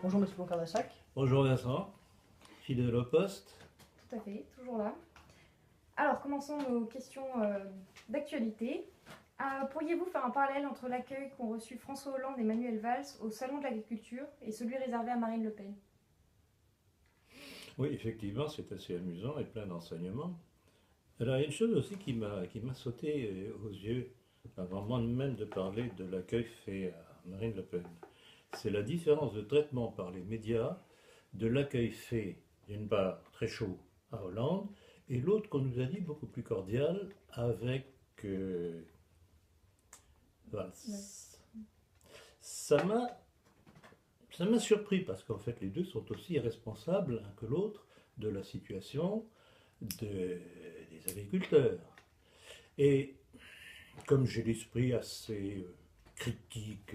Bonjour Monsieur Blanquer-Nassac. Bonjour Vincent, fidèle au poste. Tout à fait, toujours là. Alors, commençons nos questions d'actualité. Pourriez-vous faire un parallèle entre l'accueil qu'ont reçu François Hollande et Manuel Valls au Salon de l'Agriculture et celui réservé à Marine Le Pen? Oui, effectivement, c'est assez amusant et plein d'enseignements. Alors, il y a une chose aussi qui m'a sauté aux yeux avant même de parler de l'accueil fait à Marine Le Pen. C'est la différence de traitement par les médias de l'accueil fait, d'une part, très chaud à Hollande, et l'autre qu'on nous a dit beaucoup plus cordial avec Valls. Ça m'a Ça m'a surpris parce qu'en fait les deux sont aussi responsables l'un que l'autre de la situation des agriculteurs. Et comme j'ai l'esprit assez critique,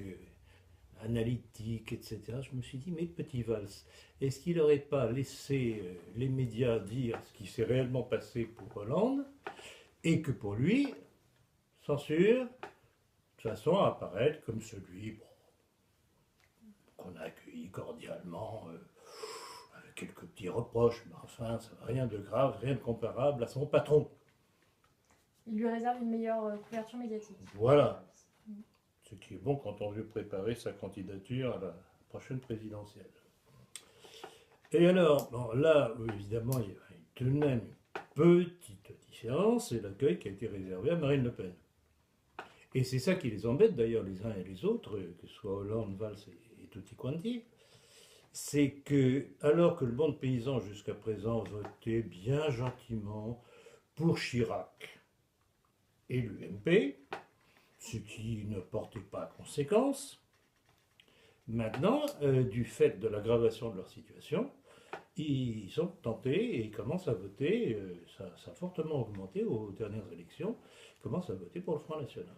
analytique, etc., je me suis dit, mais petit Valls, est-ce qu'il n'aurait pas laissé les médias dire ce qui s'est réellement passé pour Hollande et que pour lui, censure, de toute façon, apparaître comme celui qu'on a accueilli cordialement, avec quelques petits reproches, mais enfin, ça n'a rien de grave, rien de comparable à son patron. Il lui réserve une meilleure couverture médiatique. Voilà. Ce qui est bon quand on veut préparer sa candidature à la prochaine présidentielle. Et alors, bon, là, évidemment, il y a tout de même une petite différence, c'est l'accueil qui a été réservé à Marine Le Pen. Et c'est ça qui les embête d'ailleurs les uns et les autres, que ce soit Hollande, Valls et tutti quanti, c'est que, alors que le monde paysan jusqu'à présent votait bien gentiment pour Chirac et l'UMP, ce qui ne portait pas conséquence, maintenant, du fait de l'aggravation de leur situation, ils sont tentés et ils commencent à voter, ça a fortement augmenté aux dernières élections, ils commencent à voter pour le Front National.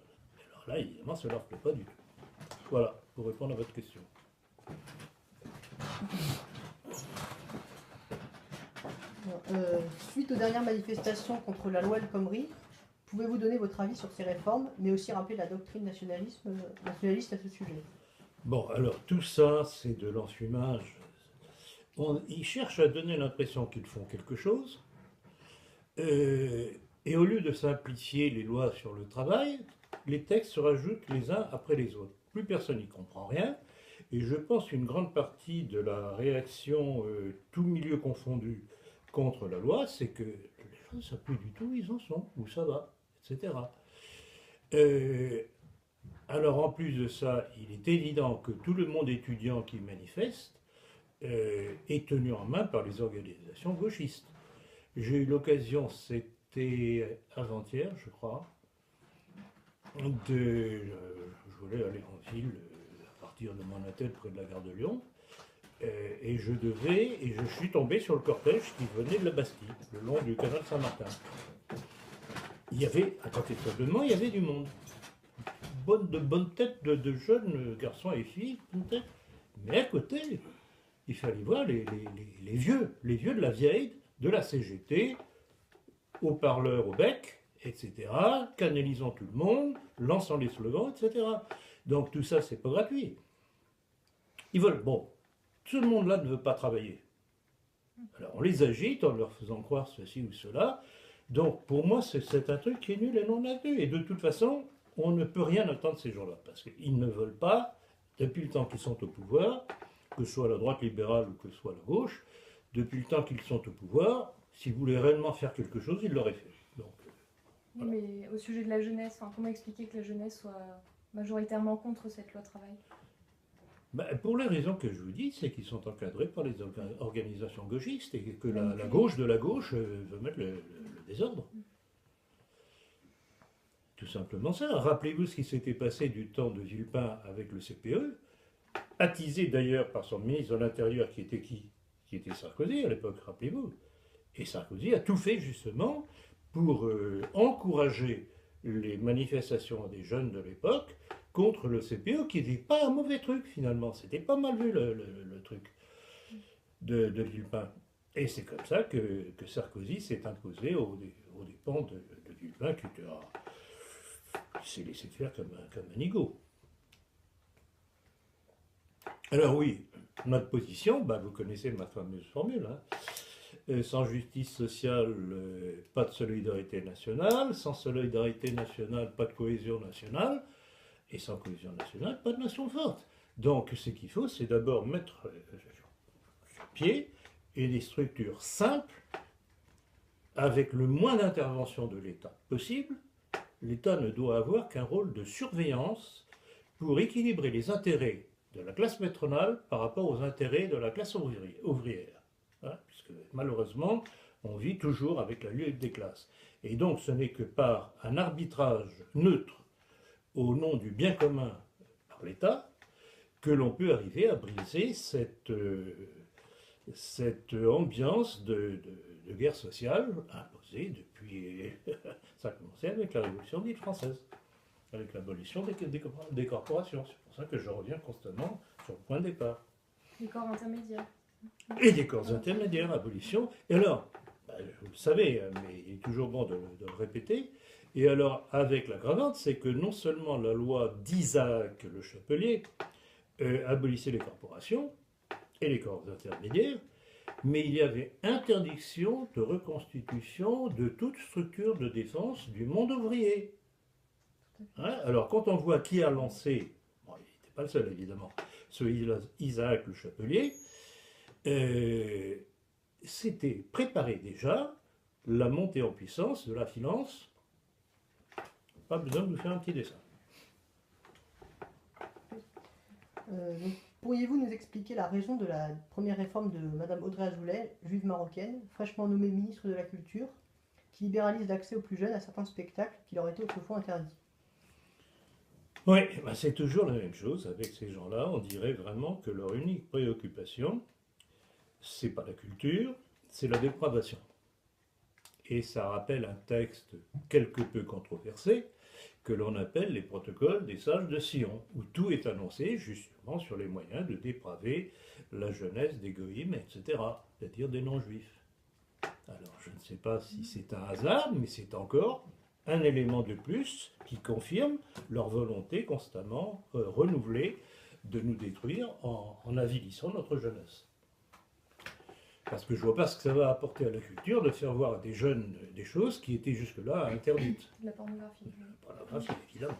Alors là, évidemment, ça ne leur plaît pas du tout. Voilà, pour répondre à votre question. Suite aux dernières manifestations contre la loi El Khomri, pouvez-vous donner votre avis sur ces réformes, mais aussi rappeler la doctrine nationaliste à ce sujet? Bon, alors tout ça, c'est de l'enfumage. Ils cherchent à donner l'impression qu'ils font quelque chose, et au lieu de simplifier les lois sur le travail, les textes se rajoutent les uns après les autres. Plus personne n'y comprend rien, et je pense qu'une grande partie de la réaction, tout milieu confondu, contre la loi, c'est que les gens ne savent plus du tout où ils en sont, où ça va, etc. Alors en plus de ça, il est évident que tout le monde étudiant qui manifeste est tenu en main par les organisations gauchistes. J'ai eu l'occasion, c'était avant-hier, je crois, je voulais aller en ville à partir de Monatel, près de la gare de Lyon, et je suis tombé sur le cortège qui venait de la Bastille, le long du canal Saint-Martin. Il y avait, incontestablement, il y avait du monde. De bonnes têtes de jeunes garçons et filles, peut-être. Mais à côté, il fallait voir les vieux de la vieille, de la CGT, haut-parleurs au bec, etc., canalisant tout le monde, lançant les slogans, etc. Donc tout ça, c'est pas gratuit. Ils veulent, bon, tout le monde là ne veut pas travailler. Alors on les agite en leur faisant croire ceci ou cela. Donc pour moi, c'est un truc qui est nul et non avenu. Et de toute façon, on ne peut rien attendre ces gens-là, parce qu'ils ne veulent pas, depuis le temps qu'ils sont au pouvoir, que ce soit la droite libérale ou que ce soit la gauche, depuis le temps qu'ils sont au pouvoir, s'ils voulaient réellement faire quelque chose, ils l'auraient fait. Donc, voilà. Mais au sujet de la jeunesse, comment expliquer que la jeunesse soit majoritairement contre cette loi travail? Pour les raisons que je vous dis, c'est qu'ils sont encadrés par les organisations gauchistes et que la gauche de la gauche veut mettre le désordre. Tout simplement ça. Rappelez-vous ce qui s'était passé du temps de Villepin avec le CPE, attisé d'ailleurs par son ministre de l'Intérieur qui était qui? Qui était Sarkozy à l'époque, rappelez-vous. Et Sarkozy a tout fait justement pour encourager les manifestations des jeunes de l'époque contre le CPE, qui n'était pas un mauvais truc finalement. C'était pas mal vu le truc de Villepin. Et c'est comme ça que Sarkozy s'est imposé aux dépens de Villepin, qui s'est laissé faire comme un nigaud. Alors oui, notre position, vous connaissez ma fameuse formule, hein. Sans justice sociale, pas de solidarité nationale. Sans solidarité nationale, pas de cohésion nationale. Et sans cohésion nationale, pas de nation forte. Donc ce qu'il faut, c'est d'abord mettre sur pied des structures simples, avec le moins d'intervention de l'État possible. L'État ne doit avoir qu'un rôle de surveillance pour équilibrer les intérêts de la classe patronale par rapport aux intérêts de la classe ouvrière. Hein, puisque malheureusement, on vit toujours avec la lutte des classes. Et donc ce n'est que par un arbitrage neutre au nom du bien commun par l'État que l'on peut arriver à briser cette ambiance de guerre sociale imposée depuis... Ça a commencé avec la Révolution dite française, avec l'abolition des corporations. C'est pour ça que je reviens constamment sur le point de départ. Les corps intermédiaires. Et des corps intermédiaires, abolition. Et alors, vous le savez, mais il est toujours bon de le répéter, et alors avec l'aggravante, c'est que non seulement la loi d'Isaac Le Chapelier abolissait les corporations et les corps intermédiaires, mais il y avait interdiction de reconstitution de toute structure de défense du monde ouvrier. Hein, alors quand on voit qui a lancé, bon, il n'était pas le seul évidemment, ce Isaac Le Chapelier, c'était préparé déjà la montée en puissance de la finance. Pas besoin de nous faire un petit dessin. Pourriez-vous nous expliquer la raison de la première réforme de Madame Audrey Azoulay, juive marocaine, fraîchement nommée ministre de la Culture, qui libéralise l'accès aux plus jeunes à certains spectacles qui leur étaient autrefois interdits? Oui, c'est toujours la même chose avec ces gens-là. On dirait vraiment que leur unique préoccupation, c'est pas la culture, c'est la dépravation. Et ça rappelle un texte quelque peu controversé que l'on appelle les protocoles des sages de Sion, où tout est annoncé justement sur les moyens de dépraver la jeunesse des goïms, etc., c'est-à-dire des non-juifs. Alors je ne sais pas si c'est un hasard, mais c'est encore un élément de plus qui confirme leur volonté constamment renouvelée de nous détruire en avilissant notre jeunesse. Parce que je ne vois pas ce que ça va apporter à la culture de faire voir à des jeunes des choses qui étaient jusque-là interdites. De la pornographie. La pornographie, évidemment.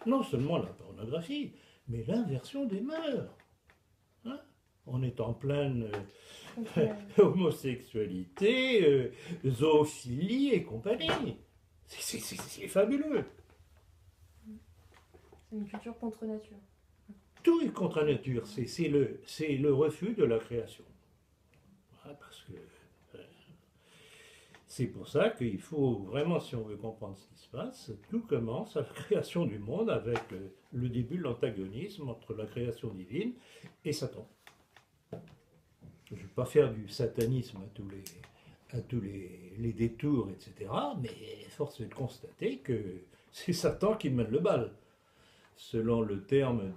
Non seulement la pornographie, mais l'inversion des mœurs. Hein, on est en pleine homosexualité, zoophilie et compagnie. C'est fabuleux. C'est une culture contre nature. Tout est contre nature. C'est le refus de la création. Parce que c'est pour ça qu'il faut vraiment, si on veut comprendre ce qui se passe, tout commence à la création du monde avec le début de l'antagonisme entre la création divine et Satan. Je ne vais pas faire du satanisme à tous les détours, etc., mais force est de constater que c'est Satan qui mène le bal. Selon le terme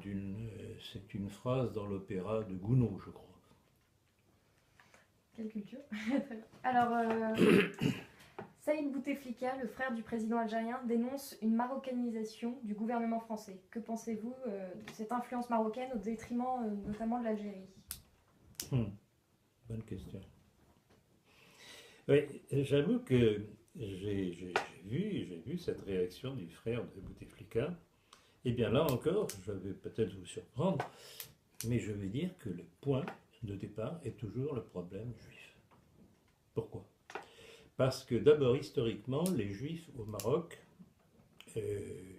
c'est une phrase dans l'opéra de Gounod, je crois. Quelle culture. Alors, Saïd Bouteflika, le frère du président algérien, dénonce une marocanisation du gouvernement français. Que pensez-vous de cette influence marocaine au détriment notamment de l'Algérie? Bonne question. Oui, j'avoue que j'ai vu cette réaction du frère de Bouteflika. Eh bien là encore, je vais peut-être vous surprendre, mais je vais dire que le point de départ est toujours le problème juif. Pourquoi? Parce que d'abord, historiquement, les juifs au Maroc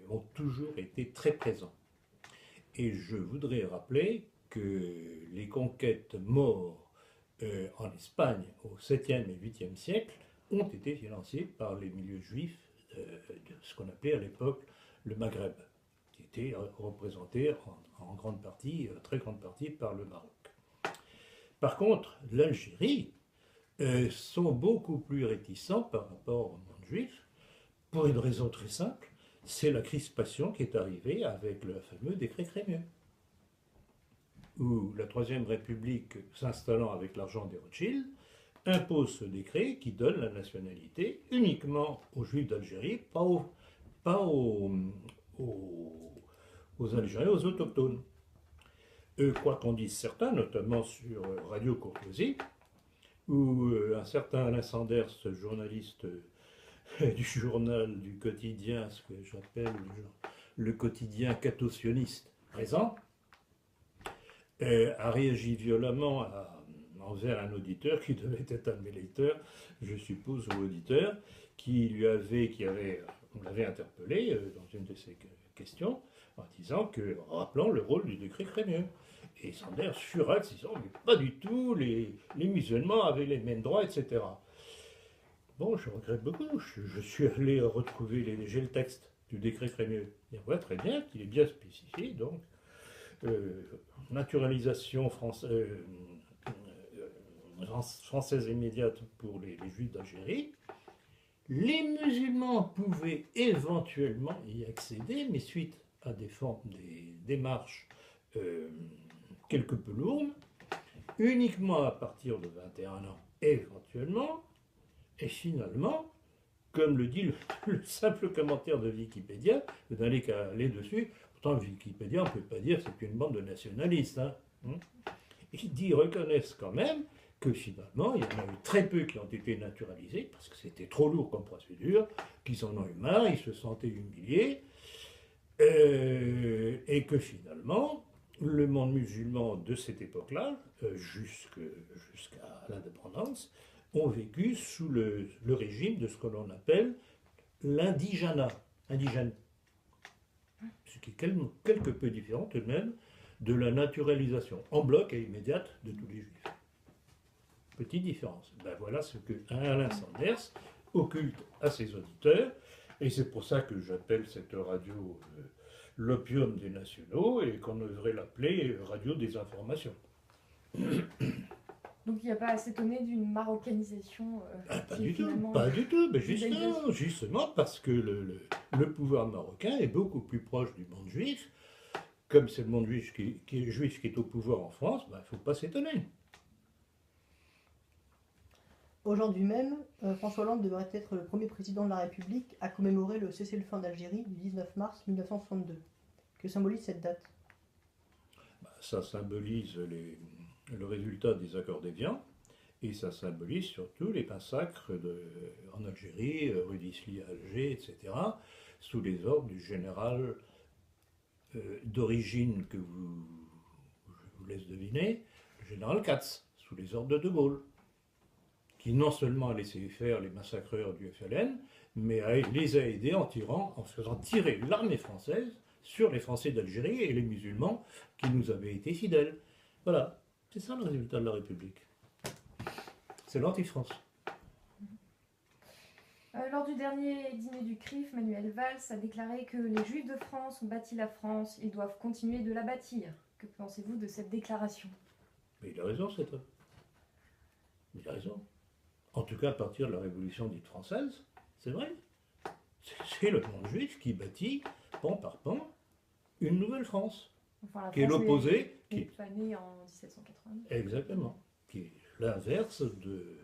ont toujours été très présents. Et je voudrais rappeler que les conquêtes maures en Espagne au 7e et 8e siècle ont été financées par les milieux juifs de ce qu'on appelait à l'époque le Maghreb, qui était représenté en grande partie, très grande partie par le Maroc. Par contre, l'Algérie sont beaucoup plus réticents par rapport au monde juif, pour une raison très simple, c'est la crispation qui est arrivée avec le fameux décret Crémieux, où la Troisième République, s'installant avec l'argent des Rothschild, impose ce décret qui donne la nationalité uniquement aux Juifs d'Algérie, pas aux Algériens, aux autochtones. quoi qu'en disent certains, notamment sur Radio Courtoisie, où un certain Alain Sanders, journaliste du journal du quotidien, ce que j'appelle le quotidien catossionniste présent, a réagi violemment envers un auditeur qui devait être un de mes lecteurs, je suppose, ou auditeur, on l'avait interpellé dans une de ses questions en disant rappelant le rôle du décret Crémieux. Et Sanders furax, disant mais pas du tout, les musulmans avaient les mêmes droits, etc. Bon, je regrette beaucoup. Je suis allé retrouver j'ai le texte du décret Crémieux. Et on voit très bien qu'il est bien spécifié, donc naturalisation française immédiate pour les juifs d'Algérie. Les musulmans pouvaient éventuellement y accéder, mais suite à des démarches quelque peu lourdes, uniquement à partir de 21 ans, éventuellement, et finalement, comme le dit le simple commentaire de Wikipédia, vous n'allez qu'à aller dessus, pourtant Wikipédia, on ne peut pas dire que c'est une bande de nationalistes. Hein. Ils reconnaissent quand même que finalement, il y en a eu très peu qui ont été naturalisés, parce que c'était trop lourd comme procédure, qu'ils en ont eu marre, ils se sentaient humiliés, et que finalement, le monde musulman de cette époque-là, jusqu'à l'indépendance, ont vécu sous le régime de ce que l'on appelle l'indigénat, indigène. Ce qui est quelque peu différent tout de même de la naturalisation en bloc et immédiate de tous les juifs. Petite différence. Ben voilà ce que Alain Sanders occulte à ses auditeurs, et c'est pour ça que j'appelle cette radio l'opium des nationaux, et qu'on devrait l'appeler radio des informations. Donc il n'y a pas à s'étonner d'une marocanisation pas du tout, mais justement parce que le pouvoir marocain est beaucoup plus proche du monde juif. Comme c'est le monde juif qui est au pouvoir en France, il ne faut pas s'étonner. Aujourd'hui même, François Hollande devrait être le premier président de la République à commémorer le cessez-le-feu d'Algérie du 19 mars 1962. Que symbolise cette date? Ça symbolise le résultat des accords d'Évian, et ça symbolise surtout les massacres en Algérie, rue d'Isly à Alger, etc., sous les ordres du général d'origine que je vous laisse deviner, le général Katz, sous les ordres de Gaulle, qui non seulement a laissé faire les massacreurs du FLN, mais les a aidés en faisant tirer l'armée française sur les Français d'Algérie et les musulmans qui nous avaient été fidèles. Voilà. C'est ça le résultat de la République. C'est l'anti-France. Lors du dernier dîner du CRIF, Manuel Valls a déclaré que les Juifs de France ont bâti la France, ils doivent continuer de la bâtir. Que pensez-vous de cette déclaration? Mais il a raison, cet homme. Il a raison. En tout cas, à partir de la Révolution dite française, c'est vrai. C'est le monde juif qui bâtit, pan par pan, une nouvelle France. Enfin, qui est l'opposé. Qui est née en 1780. Exactement. Qui est l'inverse de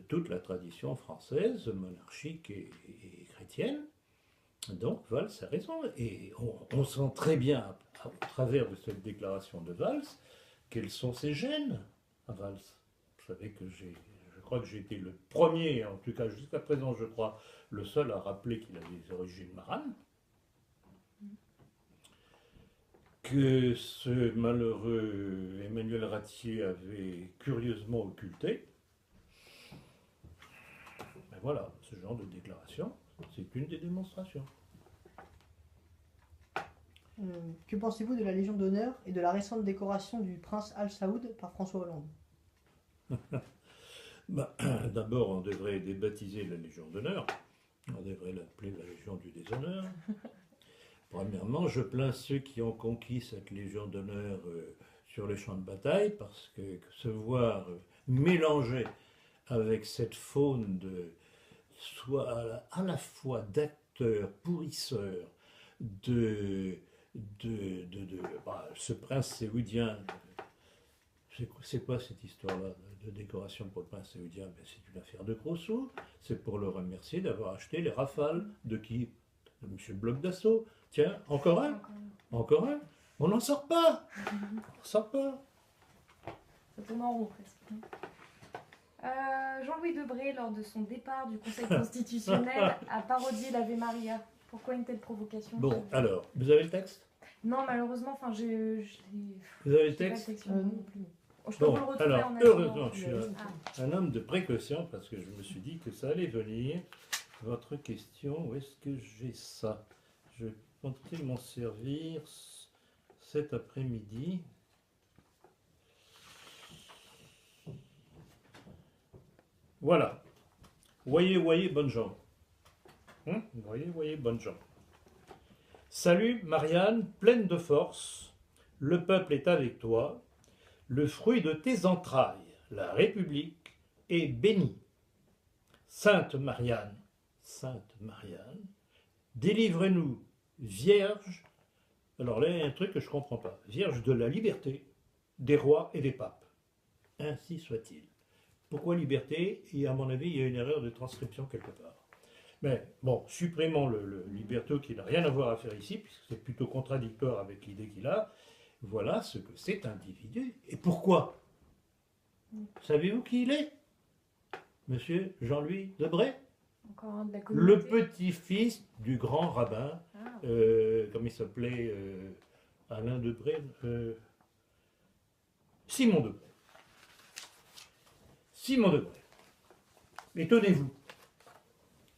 toute la tradition française, monarchique et chrétienne. Donc Valls a raison. Et on sent très bien, à travers de cette déclaration de Valls, quels sont ses gènes à Valls. Vous savez que je crois que j'ai été le premier, en tout cas jusqu'à présent, je crois, le seul à rappeler qu'il avait des origines maranes. Que ce malheureux Emmanuel Ratier avait curieusement occulté. Ben voilà, ce genre de déclaration, c'est une des démonstrations. Que pensez-vous de la Légion d'honneur et de la récente décoration du prince Al Saoud par François Hollande? D'abord, on devrait débaptiser la Légion d'honneur. On devrait l'appeler la Légion du déshonneur. Premièrement, je plains ceux qui ont conquis cette Légion d'honneur sur les champs de bataille, parce que se voir mélanger avec cette faune soit à la fois d'acteurs, pourrisseurs, ce prince saoudien, c'est quoi cette histoire-là de décoration pour le prince saoudien? C'est une affaire de gros sous, c'est pour le remercier d'avoir acheté les Rafales de qui? De M. Bloc d'Assaut. Tiens, encore un. On n'en sort pas. On n'en sort pas. Ça tourne en rond presque. Jean-Louis Debré, lors de son départ du Conseil constitutionnel, a parodié l'Ave Maria. Pourquoi une telle provocation? Bon, alors, vous avez le texte? Non, malheureusement, enfin, Vous avez le j'ai pas texte? le texte. Non plus. Je peux Bon, vous le retrouver alors, en heureusement, attendant. je suis un homme de précaution parce que je me suis dit que ça allait venir. Votre question, où est-ce que j'ai ça? Je comptais m'en servir cet après-midi. Voilà. Voyez, bonne gens. Voyez, bonne gens. Salut, Marianne, pleine de force. Le peuple est avec toi. Le fruit de tes entrailles, la République, est béni. Sainte Marianne, délivre-nous, Vierge. Alors là, il y a un truc que je ne comprends pas. Vierge de la liberté, des rois et des papes. Ainsi soit-il. Pourquoi liberté? Et à mon avis, il y a une erreur de transcription quelque part. Mais bon, supprimons le liberto qui n'a rien à voir à faire ici, puisque c'est plutôt contradictoire avec l'idée qu'il a. Voilà ce que cet individu. Et pourquoi? Savez-vous qui il est? Monsieur Jean-Louis Debré? Encore un de la Le communauté. petit-fils du grand rabbin, Ah. comme il s'appelait, Alain Debré, Simon Debré. Simon Debré. Étonnez-vous.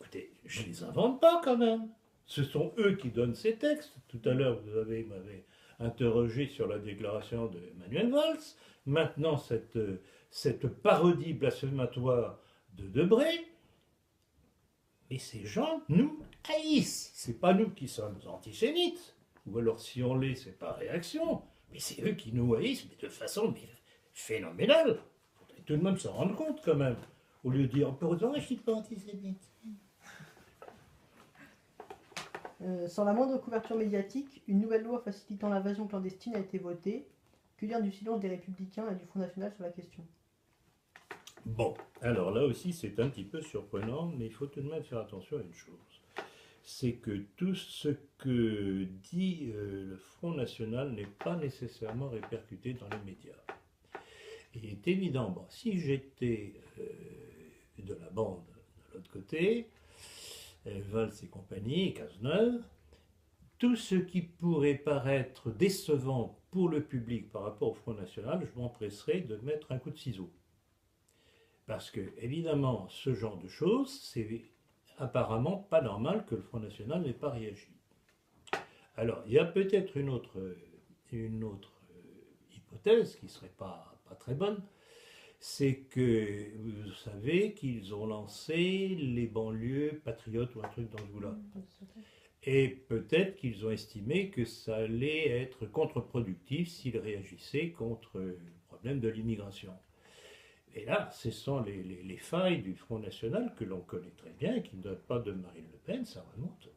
Écoutez, je ne les invente pas quand même. Ce sont eux qui donnent ces textes. Tout à l'heure, vous m'avez interrogé sur la déclaration de Manuel Valls. Maintenant, cette parodie blasphématoire de Debré. Mais ces gens nous haïssent. C'est pas nous qui sommes antisémites. Ou alors si on l'est, c'est pas réaction. Mais c'est eux qui nous haïssent, mais de façon phénoménale. Il faudrait tout de même s'en rendre compte quand même. Au lieu de dire, heureusement, je suis pas antisémite. Sans la moindre couverture médiatique, une nouvelle loi facilitant l'invasion clandestine a été votée. Que dire du silence des Républicains et du Front National sur la question? Bon, alors là aussi c'est un petit peu surprenant, mais il faut tout de même faire attention à une chose. C'est que tout ce que dit le Front National n'est pas nécessairement répercuté dans les médias. Il est évident, bon, si j'étais de la bande de l'autre côté, Valls et compagnie, Cazeneuve, tout ce qui pourrait paraître décevant pour le public par rapport au Front National, je m'empresserais de mettre un coup de ciseau. Parce que, évidemment, ce genre de choses, c'est apparemment pas normal que le Front National n'ait pas réagi. Alors, il y a peut-être une autre hypothèse qui ne serait pas très bonne, c'est que vous savez qu'ils ont lancé les banlieues patriotes ou un truc dans ce goût-là. Et peut-être qu'ils ont estimé que ça allait être contre-productif s'ils réagissaient contre le problème de l'immigration. Et là, ce sont les failles du Front National que l'on connaît très bien, qui ne datent pas de Marine Le Pen, ça remonte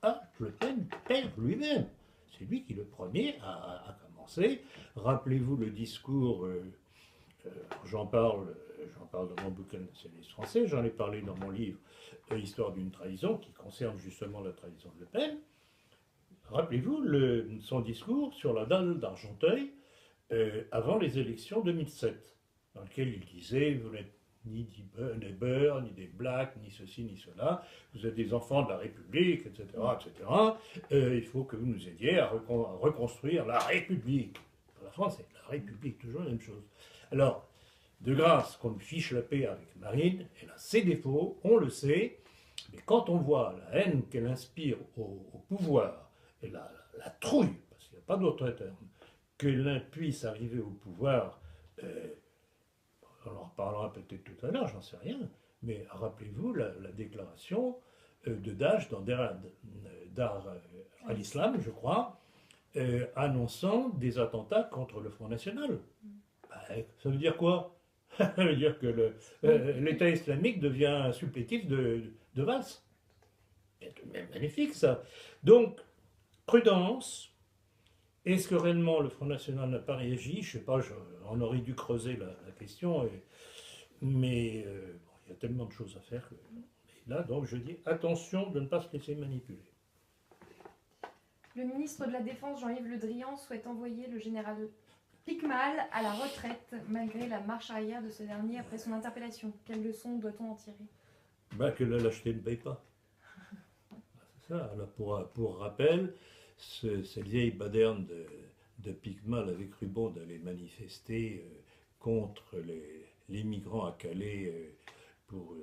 à Le Pen père lui-même. C'est lui qui le premier a commencé. Rappelez-vous le discours, j'en parle dans mon bouquin nationaliste français, j'en ai parlé dans mon livre Histoire d'une trahison, qui concerne justement la trahison de Le Pen. Rappelez-vous son discours sur la dalle d'Argenteuil avant les élections 2007. Dans lequel il disait, vous n'êtes ni des beurs, ni des blacks, ni ceci, ni cela, vous êtes des enfants de la République, etc., etc. Il faut que vous nous aidiez à reconstruire la République. Pour la France, c'est la République, toujours la même chose. Alors, de grâce qu'on nous fiche la paix avec Marine, elle a ses défauts, on le sait, mais quand on voit la haine qu'elle inspire au pouvoir, et la trouille, parce qu'il n'y a pas d'autre terme, que l'un puisse arriver au pouvoir, on en reparlera peut-être tout à l'heure, j'en sais rien, mais rappelez-vous la déclaration de Daesh dans Dar al-Islam, je crois, annonçant des attentats contre le Front National. Ça veut dire quoi? Ça veut dire que l'État islamique devient supplétif de Valls. C'est tout de même magnifique ça. Donc, prudence. Est-ce que réellement le Front National n'a pas réagi? Je ne sais pas, on aurait dû creuser la question, mais bon, il y a tellement de choses à faire que là, donc je dis attention de ne pas se laisser manipuler. Le ministre de la Défense, Jean-Yves Le Drian, souhaite envoyer le général Picmal à la retraite, malgré la marche arrière de ce dernier après son interpellation. Quelle leçon doit-on en tirer? Bah, que la lâcheté ne paye pas. C'est ça. Alors pour rappel, cette vieille baderne de Picmal avec Rubon d'aller manifester contre les migrants à Calais pour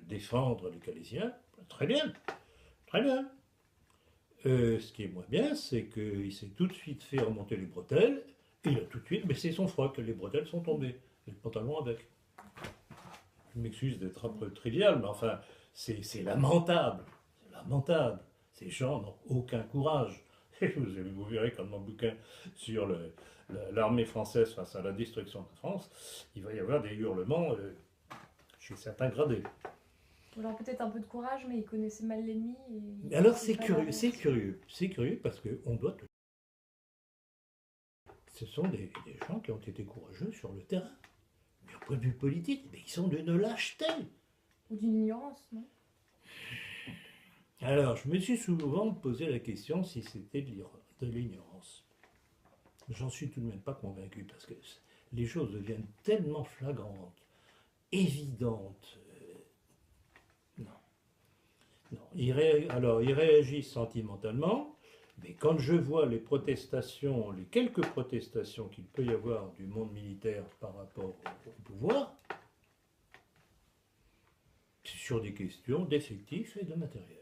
défendre les Calaisiens, très bien, très bien. Ce qui est moins bien, c'est qu'il s'est tout de suite fait remonter les bretelles, et il a tout de suite baissé son froc, les bretelles sont tombées, et le pantalon avec. Je m'excuse d'être un peu trivial, mais enfin, c'est lamentable, c'est lamentable. Ces gens n'ont aucun courage. Et vous verrez dans mon bouquin sur l'armée française face à la destruction de la France, il va y avoir des hurlements chez certains gradés. Ou alors peut-être un peu de courage, mais il connaissait mal l'ennemi. Mais alors c'est curieux parce qu'on doit... Ce sont des gens qui ont été courageux sur le terrain. Mais au point de vue politique, mais ils sont d'une lâcheté. Ou d'une ignorance, non? Alors, je me suis souvent posé la question si c'était de l'ignorance. J'en suis tout de même pas convaincu parce que les choses deviennent tellement flagrantes, évidentes. Non. Non. Ils réagissent sentimentalement, mais quand je vois les protestations, les quelques protestations qu'il peut y avoir du monde militaire par rapport au pouvoir, c'est sur des questions d'effectifs et de matériel.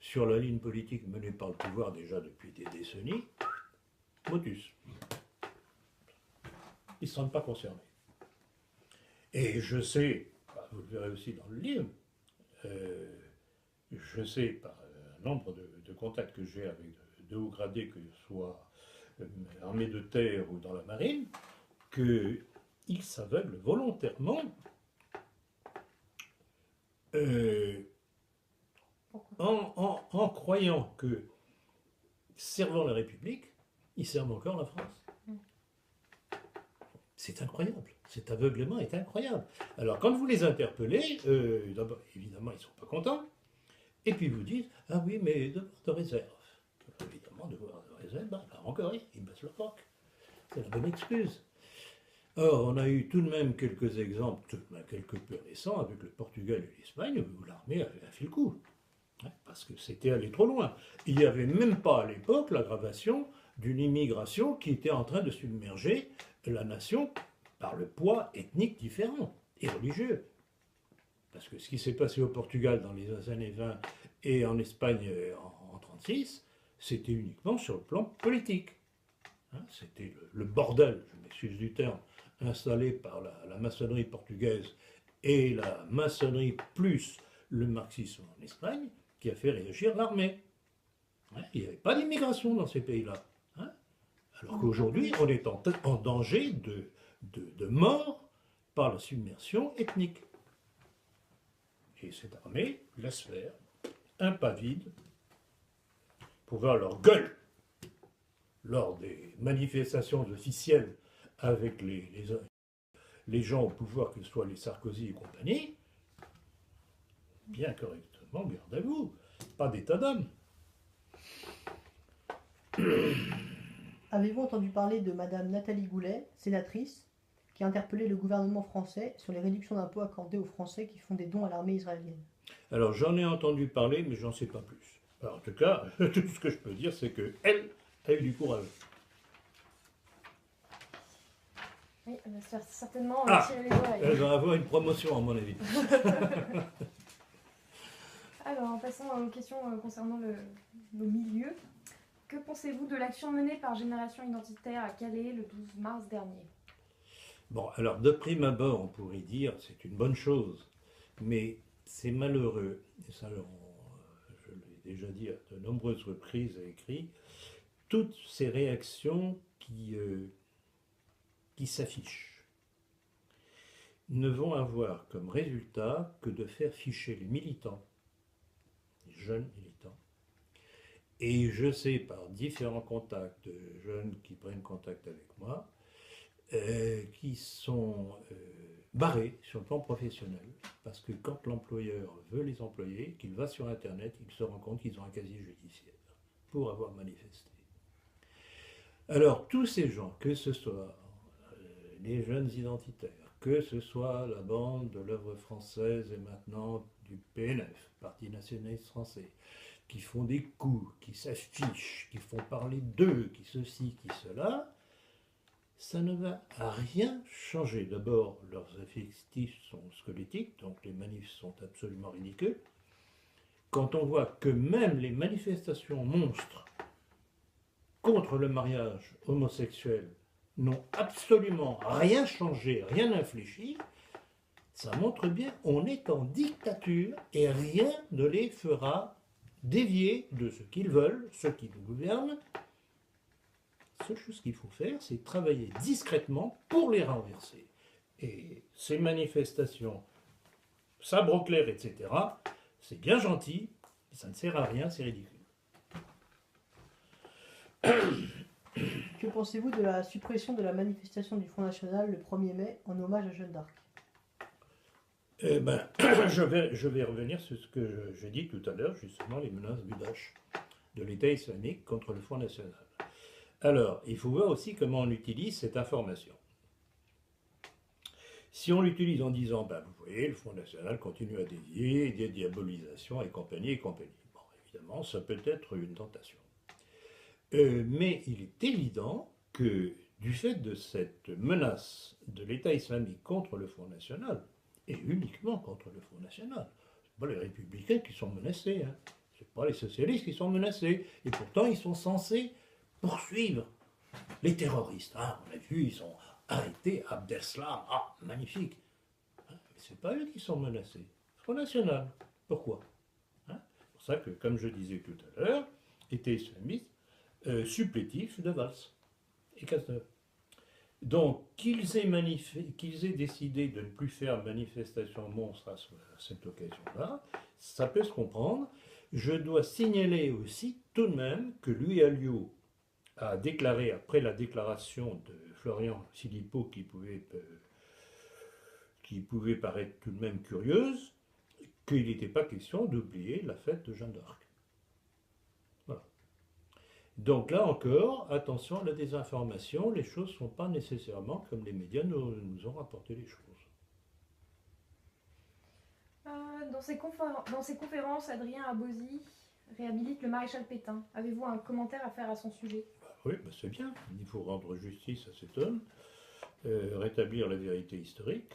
Sur la ligne politique menée par le pouvoir déjà depuis des décennies, motus. Ils ne se sentent pas concernés. Et je sais, vous le verrez aussi dans le livre, je sais par un nombre de contacts que j'ai avec de hauts gradés, que ce soit armée de terre ou dans la marine, qu'ils s'aveuglent volontairement en croyant que, servant la République, ils servent encore la France. C'est incroyable. Cet aveuglement est incroyable. Alors, quand vous les interpellez, d'abord, évidemment, ils ne sont pas contents. Et puis vous dites, ah oui, mais devoir de réserve. Évidemment, devoir de réserve, là encore, ils baissent le roc. C'est la bonne excuse. Or, on a eu tout de même quelques exemples, quelques peu récents, avec le Portugal et l'Espagne, où l'armée a fait le coup. Parce que c'était allé trop loin. Il n'y avait même pas à l'époque l'aggravation d'une immigration qui était en train de submerger la nation par le poids ethnique différent et religieux. Parce que ce qui s'est passé au Portugal dans les années 20 et en Espagne en 1936, c'était uniquement sur le plan politique. C'était le bordel, je m'excuse du terme, installé par la maçonnerie portugaise et la maçonnerie plus le marxisme en Espagne, qui a fait réagir l'armée. Il n'y avait pas d'immigration dans ces pays-là. Alors qu'aujourd'hui, on est en danger de mort par la submersion ethnique. Et cette armée laisse faire, un pas vide, pour voir leur gueule lors des manifestations officielles avec les gens au pouvoir, que ce soit les Sarkozy et compagnie, bien correctement, garde à vous, pas d'état d'âme. Avez-vous entendu parler de Madame Nathalie Goulet, sénatrice, qui a interpellé le gouvernement français sur les réductions d'impôts accordées aux Français qui font des dons à l'armée israélienne? Alors j'en ai entendu parler, mais j'en sais pas plus. Alors, en tout cas, tout ce que je peux dire, c'est qu'elle a eu du courage. Oui, elle va se faire certainement tirer les oreilles. Elle va avoir une promotion, à mon avis. Alors, passons aux questions concernant nos milieux. Que pensez-vous de l'action menée par Génération Identitaire à Calais le 12 mars dernier? Bon, alors de prime abord, on pourrait dire c'est une bonne chose, mais c'est malheureux, et ça je l'ai déjà dit à de nombreuses reprises et écrit, toutes ces réactions qui s'affichent ne vont avoir comme résultat que de faire ficher les militants, les jeunes militants. Et je sais par différents contacts de jeunes qui prennent contact avec moi, qui sont barrés sur le plan professionnel, parce que quand l'employeur veut les employer, qu'il va sur Internet, il se rend compte qu'ils ont un casier judiciaire. pour avoir manifesté. Alors, tous ces gens, que ce soit les jeunes identitaires, que ce soit la bande de l'œuvre française et maintenant du PNF, Parti nationaliste français, qui font des coups, qui s'affichent, qui font parler d'eux, qui ceci, qui cela, ça ne va à rien changer. D'abord, leurs effectifs sont squelettiques, donc les manifs sont absolument ridicules. Quand on voit que même les manifestations monstres contre le mariage homosexuel n'ont absolument rien changé, rien infléchi, ça montre bien qu'on est en dictature et rien ne les fera dévier de ce qu'ils veulent, ceux qui nous gouvernent. La seule chose qu'il faut faire, c'est travailler discrètement pour les renverser. Et ces manifestations, sabre au clair, etc., c'est bien gentil, mais ça ne sert à rien, c'est ridicule. Que pensez-vous de la suppression de la manifestation du Front National le 1er mai en hommage à Jeanne d'Arc? Eh ben, je vais revenir sur ce que j'ai dit tout à l'heure, justement, les menaces du Daesh, de l'État islamique contre le Front National. Alors, il faut voir aussi comment on utilise cette information. Si on l'utilise en disant, ben, vous voyez, le Front National continue à dévier, des diabolisations et compagnie et compagnie. Bon, évidemment, ça peut être une tentation. Mais il est évident que du fait de cette menace de l'État islamique contre le Front National, et uniquement contre le Front National, ce pas les républicains qui sont menacés, hein. Ce pas les socialistes qui sont menacés, et pourtant ils sont censés poursuivre les terroristes. Hein. On a vu, ils ont arrêté Abdeslam, ah, magnifique. Hein, mais ce n'est pas eux qui sont menacés, le Front National. Pourquoi? Hein? C'est pour ça que, comme je disais tout à l'heure, État islamiste, supplétif de Valls et Cazeneuve. Donc, qu'ils aient décidé de ne plus faire manifestation monstre à cette occasion-là, ça peut se comprendre. Je dois signaler aussi tout de même que Louis Alliot a déclaré, après la déclaration de Florian Philippot, qui pouvait paraître tout de même curieuse, qu'il n'était pas question d'oublier la fête de Jeanne d'Arc. Voilà. Donc là encore, attention à la désinformation, les choses ne sont pas nécessairement comme les médias nous ont rapporté les choses. Dans ses conférences, Adrien Abozy réhabilite le maréchal Pétain. Avez-vous un commentaire à faire à son sujet? Oui, bah c'est bien, il faut rendre justice à cet homme, rétablir la vérité historique.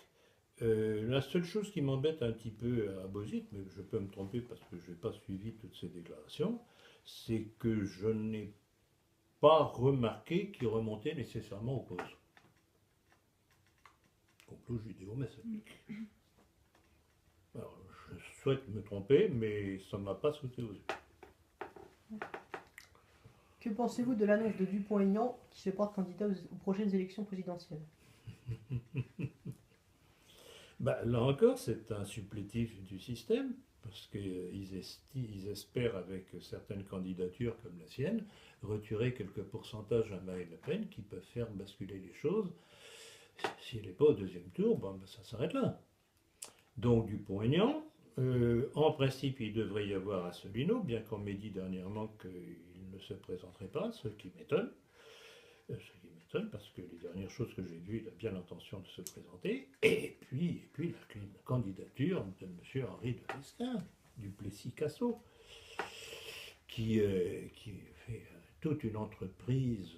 La seule chose qui m'embête un petit peu à Abozy, mais je peux me tromper parce que je n'ai pas suivi toutes ces déclarations, c'est que je n'ai pas remarqué qu'il remontait nécessairement aux causes. Complot judéo-maçonnique. Alors, je souhaite me tromper, mais ça ne m'a pas sauté aux yeux. Que pensez-vous de l'annonce de Dupont-Aignan qui se porte candidat aux prochaines élections présidentielles? Bah, là encore, c'est un supplétif du système, parce qu'ils espèrent, avec certaines candidatures comme la sienne, retirer quelques pourcentages à Marine Le Pen qui peuvent faire basculer les choses. Si elle n'est pas au deuxième tour, bon, ça s'arrête là. Donc Dupont-Aignan, en principe, il devrait y avoir Asselineau, bien qu'on m'ait dit dernièrement qu'il ne se présenterait pas, ce qui m'étonne. Parce que les dernières choses que j'ai vues, il a bien l'intention de se présenter. Et puis la candidature de M. Henri de Lesquen, du Plessis-Cassot, qui fait toute une entreprise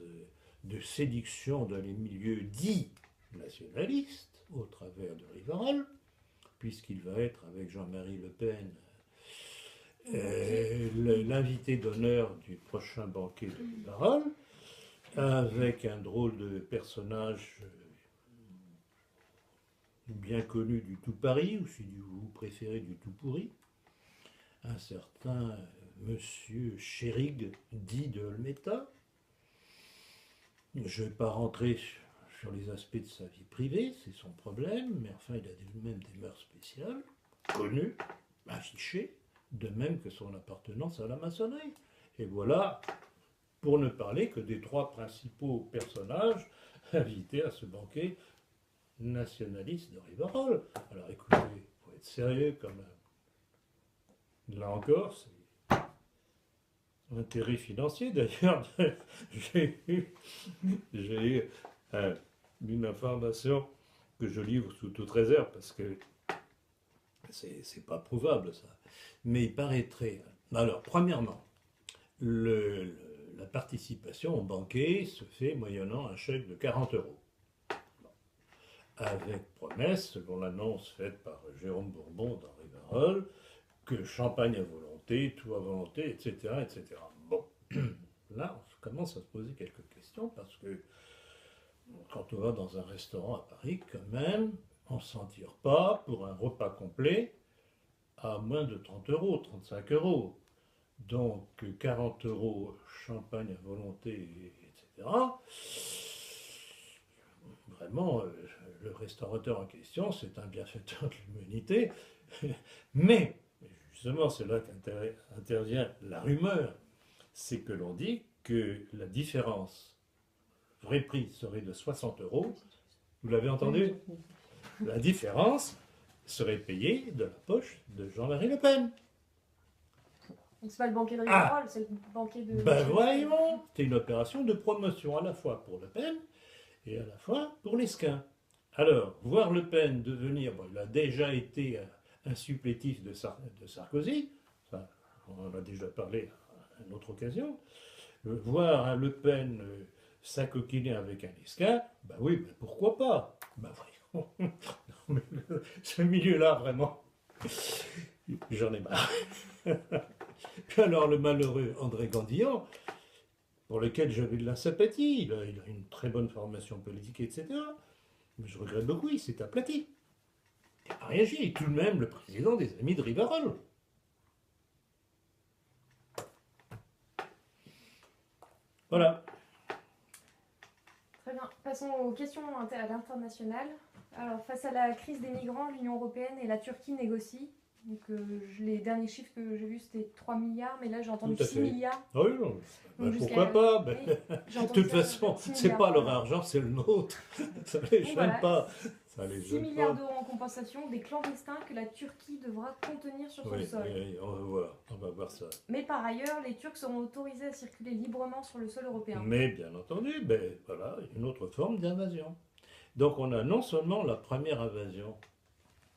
de séduction dans les milieux dits nationalistes, au travers de Rivarol, puisqu'il va être avec Jean-Marie Le Pen l'invité d'honneur du prochain banquet de Rivarol, avec un drôle de personnage bien connu du tout Paris, ou si vous préférez du tout pourri, un certain monsieur Chérig, dit de Olmeta. Je ne vais pas rentrer sur les aspects de sa vie privée, c'est son problème, mais enfin il a même des mœurs spéciales, connues, affichées, de même que son appartenance à la maçonnerie. Et voilà, pour ne parler que des trois principaux personnages invités à ce banquet nationaliste de Rivarol. Alors écoutez, il faut être sérieux quand même. Là encore, intérêt financier. D'ailleurs, j'ai eu une information que je livre sous toute réserve parce que c'est pas prouvable ça. Mais il paraîtrait. Alors, premièrement, la participation au banquet se fait moyennant un chèque de 40 euros. Avec promesse, selon l'annonce faite par Jérôme Bourbon dans Rivarol, que champagne à volonté, tout à volonté, etc., etc. Bon, là, on commence à se poser quelques questions parce que quand on va dans un restaurant à Paris, quand même, on ne s'en tire pas pour un repas complet à moins de 30 euros, 35 euros. Donc 40 euros, champagne à volonté, etc. Vraiment, le restaurateur en question, c'est un bienfaiteur de l'humanité. Mais, justement, c'est là qu'intervient la rumeur. C'est que l'on dit que la différence, vrai prix, serait de 60 euros. Vous l'avez entendu? La différence serait payée de la poche de Jean-Marie Le Pen. Donc c'est pas le banquet de Rivarol, c'est le banquet de... Ben voyons, c'est une opération de promotion à la fois pour Le Pen et à la fois pour Lesquin. Alors, voir Le Pen devenir, bon, il a déjà été un supplétif de Sarkozy, ça, on en a déjà parlé à une autre occasion, voir un Le Pen s'acoquiner avec un Lesquin, ben oui, ben pourquoi pas? Ben voyons, non, mais ce milieu-là, vraiment, j'en ai marre. Puis alors le malheureux André Gandillon, pour lequel j'avais de la sympathie, il a une très bonne formation politique, etc. Mais je regrette beaucoup, il s'est aplati. Il n'a pas réagi, il est tout de même le président des Amis de Rivarol. Voilà. Très bien. Passons aux questions à l'international. Alors, face à la crise des migrants, l'Union européenne et la Turquie négocient. Donc, les derniers chiffres que j'ai vus, c'était 3 milliards, mais là, j'ai entendu 6 milliards. Ah oui, non. Ben, pourquoi pas ben, de toute façon, c'est pas leur argent, c'est le nôtre. Ça les gêne voilà. pas. Ça les 6 gêne milliards pas. d'euros en compensation des clandestins que la Turquie devra contenir sur son Oui, sol. oui, on va voir ça. Mais par ailleurs, les Turcs seront autorisés à circuler librement sur le sol européen. Mais bien entendu, ben, voilà, une autre forme d'invasion. Donc on a non seulement la première invasion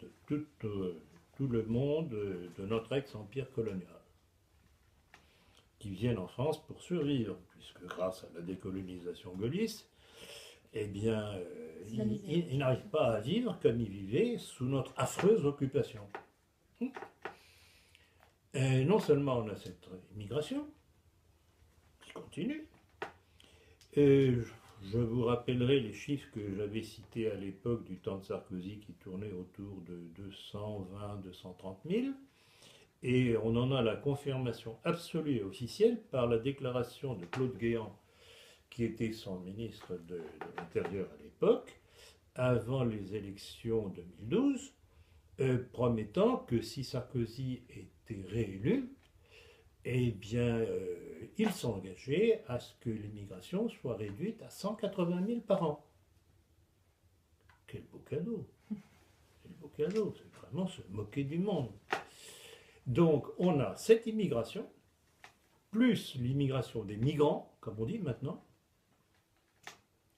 de tout le monde de notre ex-empire colonial, qui viennent en France pour survivre, puisque grâce à la décolonisation gaulliste, eh bien, ils n'arrivent pas à vivre comme ils vivaient sous notre affreuse occupation. Et non seulement on a cette immigration qui continue, et je vous rappellerai les chiffres que j'avais cités à l'époque du temps de Sarkozy qui tournaient autour de 220-230 000. Et on en a la confirmation absolue et officielle par la déclaration de Claude Guéant, qui était son ministre de l'Intérieur à l'époque, avant les élections 2012, promettant que si Sarkozy était réélu, eh bien, il s'engageait à ce que l'immigration soit réduite à 180 000 par an. Quel beau cadeau! Quel beau cadeau! C'est vraiment se moquer du monde. Donc, on a cette immigration, plus l'immigration des migrants, comme on dit maintenant,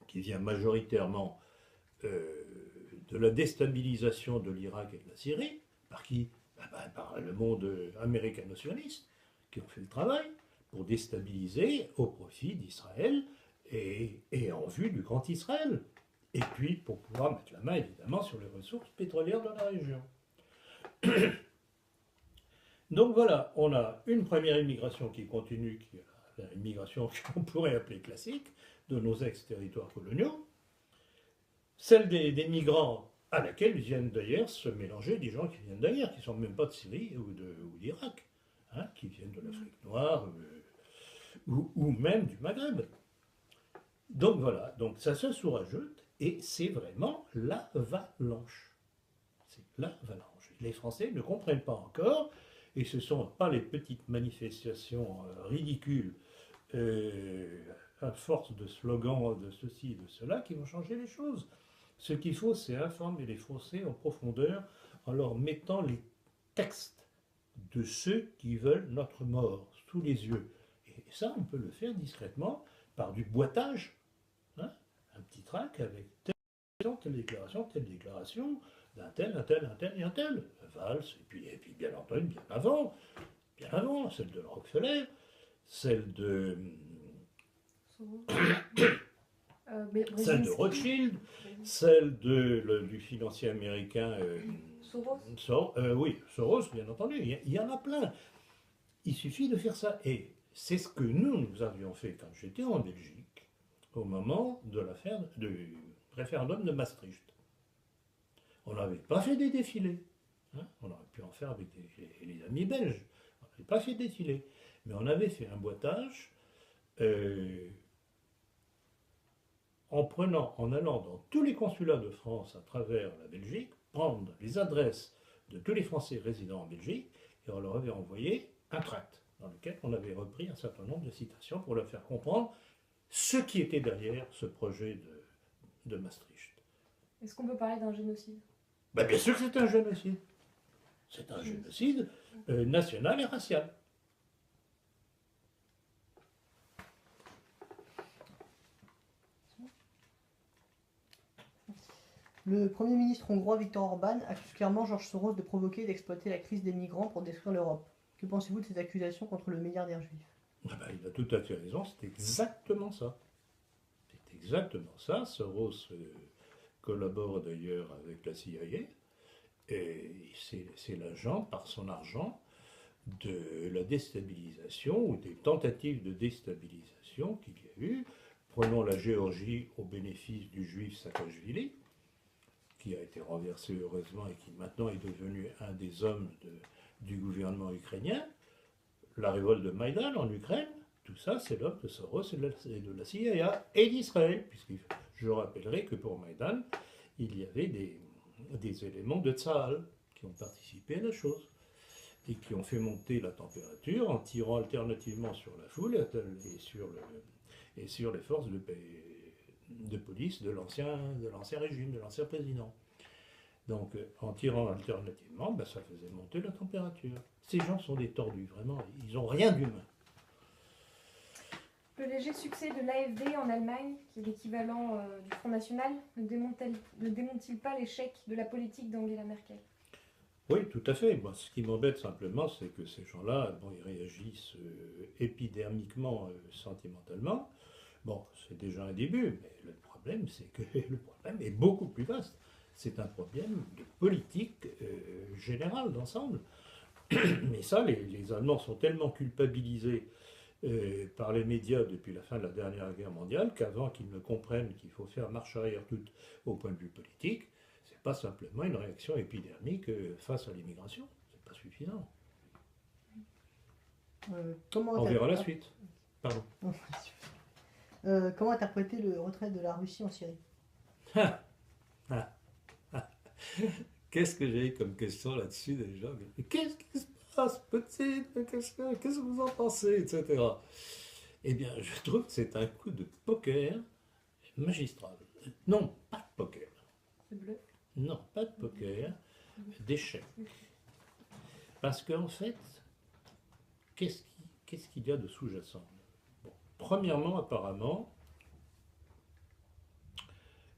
qui vient majoritairement de la déstabilisation de l'Irak et de la Syrie. Par qui? Par le monde américano-sioniste, qui ont fait le travail pour déstabiliser au profit d'Israël et en vue du Grand Israël. Et puis pour pouvoir mettre la main, évidemment, sur les ressources pétrolières de la région. Donc voilà, on a une première immigration qui continue, qui est l'immigration qu'on pourrait appeler classique, de nos ex-territoires coloniaux. Celle des migrants, à laquelle viennent d'ailleurs se mélanger des gens qui viennent d'ailleurs, qui ne sont même pas de Syrie ou d'Irak, hein, qui viennent de l'Afrique noire ou même du Maghreb. Donc voilà, donc ça se sous-rajoute et c'est vraiment l'avalanche. C'est l'avalanche. Les Français ne comprennent pas encore, et ce ne sont pas les petites manifestations ridicules à force de slogans de ceci et de cela qui vont changer les choses. Ce qu'il faut, c'est informer les Français en profondeur en leur mettant les textes de ceux qui veulent notre mort sous les yeux. Et ça, on peut le faire discrètement par du boitage. Hein, un petit tract avec telle déclaration, d'un tel, un tel, un tel et un tel. Valls, et puis bien entendu, bien avant, celle de Rockefeller, celle de, celle de Rothschild, celle du financier américain Soros. oui, Soros, bien entendu, il y en a plein. Il suffit de faire ça. Et c'est ce que nous avions fait quand j'étais en Belgique, au moment de l'affaire du référendum de Maastricht. On n'avait pas fait des défilés. Hein, on aurait pu en faire avec les amis belges. On n'avait pas fait des défilés. Mais on avait fait un boitage en allant dans tous les consulats de France à travers la Belgique, prendre les adresses de tous les Français résidant en Belgique, et on leur avait envoyé un tract dans lequel on avait repris un certain nombre de citations pour leur faire comprendre ce qui était derrière ce projet de Maastricht. Est-ce qu'on peut parler d'un génocide? Ben, bien sûr que c'est un génocide. C'est un génocide national et racial. Le Premier ministre hongrois Viktor Orban accuse clairement George Soros de provoquer et d'exploiter la crise des migrants pour détruire l'Europe. Que pensez-vous de ces accusations contre le milliardaire juif? Ah ben, il a tout à fait raison, c'est exactement ça. C'est exactement ça. Soros collabore d'ailleurs avec la CIA, et c'est l'agent, par son argent, de la déstabilisation ou des tentatives de déstabilisation qu'il y a eu. Prenons la Géorgie au bénéfice du juif Saakashvili, qui a été renversé heureusement et qui maintenant est devenu un des hommes du gouvernement ukrainien. La révolte de Maïdan en Ukraine, tout ça c'est l'œuvre de Soros et de la CIA et d'Israël, puisque je rappellerai que pour Maïdan, il y avait des éléments de Tsahal qui ont participé à la chose et qui ont fait monter la température en tirant alternativement sur la foule et sur les forces de police de l'ancien régime, de l'ancien président. Donc en tirant alternativement, ben, ça faisait monter la température. Ces gens sont des tordus, vraiment, ils n'ont rien d'humain. Le léger succès de l'AfD en Allemagne, qui est l'équivalent du Front National, ne démonte-t-il pas l'échec de la politique d'Angela Merkel? Oui, tout à fait. Moi, ce qui m'embête simplement, c'est que ces gens-là, bon, ils réagissent épidermiquement, sentimentalement. Bon, c'est déjà un début, mais le problème, c'est que le problème est beaucoup plus vaste. C'est un problème de politique générale d'ensemble. Mais ça, les Allemands sont tellement culpabilisés par les médias depuis la fin de la dernière guerre mondiale qu'avant qu'ils ne comprennent qu'il faut faire marche arrière toute au point de vue politique, c'est pas simplement une réaction épidermique face à l'immigration. C'est pas suffisant. On verra la suite. Pardon. Comment interpréter le retrait de la Russie en Syrie? Qu'est-ce que j'ai comme question là-dessus déjà? Mais qu'est-ce qui se passe, petite? Qu'est-ce que vous en pensez, etc. Eh bien, je trouve que c'est un coup de poker magistral. Non, pas de poker. C'est bluff. Non, pas de poker, d'échec. Parce qu'en fait, qu'est-ce qu'il y a de sous-jacent? Bon, premièrement, apparemment,